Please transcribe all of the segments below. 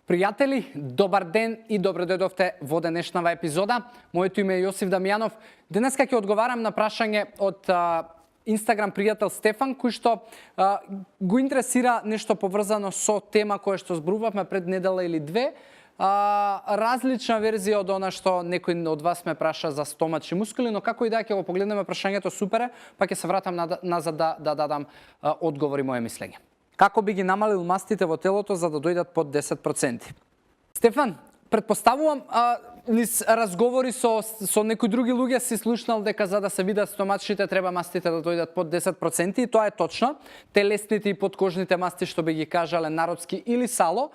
Пријатели, добар ден и добро дојдовте во денешнава епизода. Моето име е Јосиф Дамјанов. Денеска ќе одговарам на прашање од Инстаграм пријател Стефан, кој што го интересира нешто поврзано со тема која што зборувавме пред недела или две. Различна верзија од она што некој од вас ме праша за стомачи мускули, но како и да ќе го погледнеме прашањето, супер е, па ќе се вратам назад да дадам одговори моje мислење. Како би ги намалил мастите во телото за да дојдат под 10%? Стефан, претпоставувам, низ разговори со некои други луѓе си слушнал дека за да се видат стомачите треба мастите да дојдат под 10% и тоа е точно. Телесните и подкожните масти, што би ги кажале народски, или сало.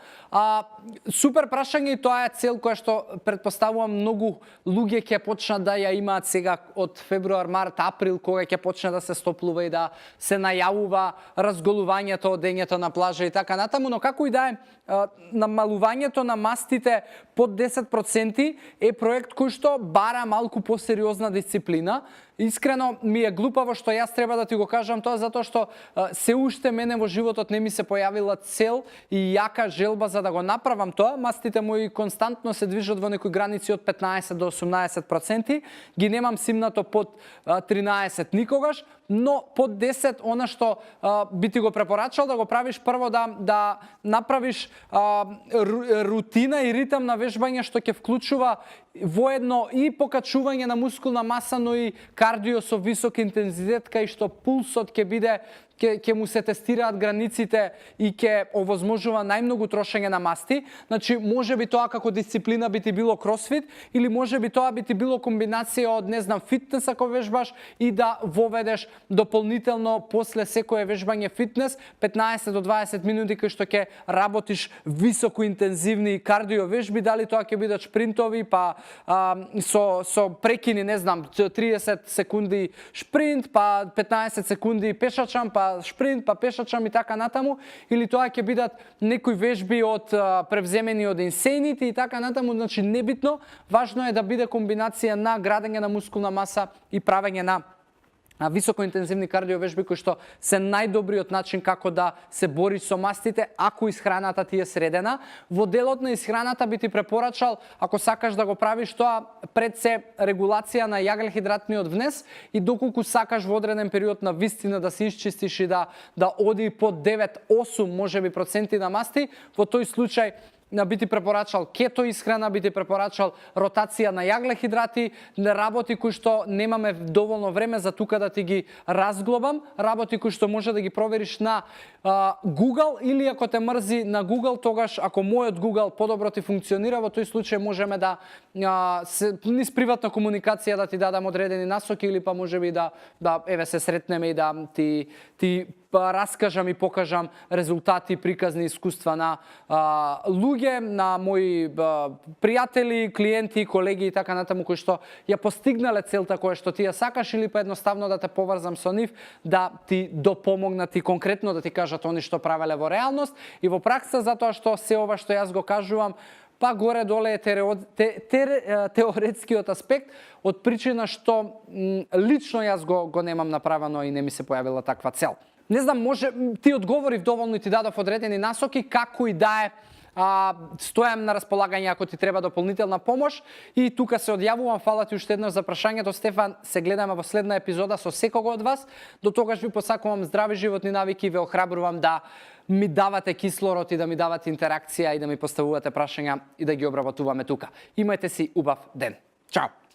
Супер прашање и тоа е цел која што претпоставувам многу луѓе ќе почнат да ја имаат сега од февруар, март, април, кога ќе почне да се стоплува и да се најавува разголувањето од дењето на плажа и така натаму, но како и да е, намалувањето на мастите под 10% е проект кој што бара малку посериозна дисциплина. Искрено ми е глупаво што јас треба да ти го кажам тоа, затоа што се уште мене во животот не ми се појавила цел и јака желба за да го направам тоа. Мастите мои константно се движат во некои граници од 15 до 18%. Ги немам симнато под 13 никогаш, но под 10 она што би ти го препорачал да го правиш прво да направиш рутина и ритам на вежбање што ќе вклучува воедно и покачување на мускулна маса, но и кардио со висок интензитет, кај што пулсот ќе биде, ќе му се тестираат границите и ќе овозможува најмногу трошење на масти. Значи, може би тоа како дисциплина би ти било кросфит, или може би тоа би ти било комбинација од, не знам, фитнес ако вежбаш и да воведеш дополнително после секое вежбање фитнес 15 до 20 минути кај што ќе работиш високо интензивни кардио вежби, дали тоа ќе бидат шпринтови, па со прекини, не знам, 30 секунди шпринт, па 15 секунди пешачам, па шпринт, па пешачам и така натаму, или тоа ќе бидат некои вежби од превземени од инсейните и така натаму, значи небитно, важно е да биде комбинација на градење на мускулна маса и правење на високоинтензивни кардиовежби кои што се најдобриот начин како да се бориш со мастите ако исхраната ти е средена. Во делот на исхраната би ти препорачал, ако сакаш да го правиш тоа, пред се регулација на јаглехидратниот внес и доколку сакаш во одреден период на вистина да се исчистиш и да оди под 9-8 можеби проценти на масти, во тој случај би ти препорачал кето исхрана, би ти препорачал ротација на јаглехидрати, работи кои што немаме доволно време за тука да ти ги разглобам, работи кои што може да ги провериш на Google, или ако те мрзи на Google, тогаш ако мојот Google подобро ти функционира, во тој случај можеме да низ приватна комуникација да ти дадам одредени насоки, или па можеби да еве се сретнеме и да ти раскажам и покажам резултати, приказни искуства на луѓе, на мои пријатели, клиенти, колеги и така натаму, кои што ја постигнале целта која што ти ја сакаш, или па едноставно да те поврзам со нив, да ти допомогнат и конкретно да ти кажат они што правеле во реалност и во пракса, затоа што се ова што јас го кажувам, па горе-доле е теоретскиот аспект, од причина што лично јас го немам направено и не ми се појавила таква цел. Не знам, може ти одговорив доволно и ти дадов одредени насоки, како и да е, стојам на располагање ако ти треба дополнителна помош и тука се одјавувам. Фала ти уште еднаш за прашањето, Стефан. Се гледаме во следна епизода со секого од вас. До тогаш ви посакувам здрави животни навики и ве охрабрувам да ми давате кислород и да ми давате интеракција и да ми поставувате прашања и да ги обработуваме тука. Имајте си убав ден. Чао!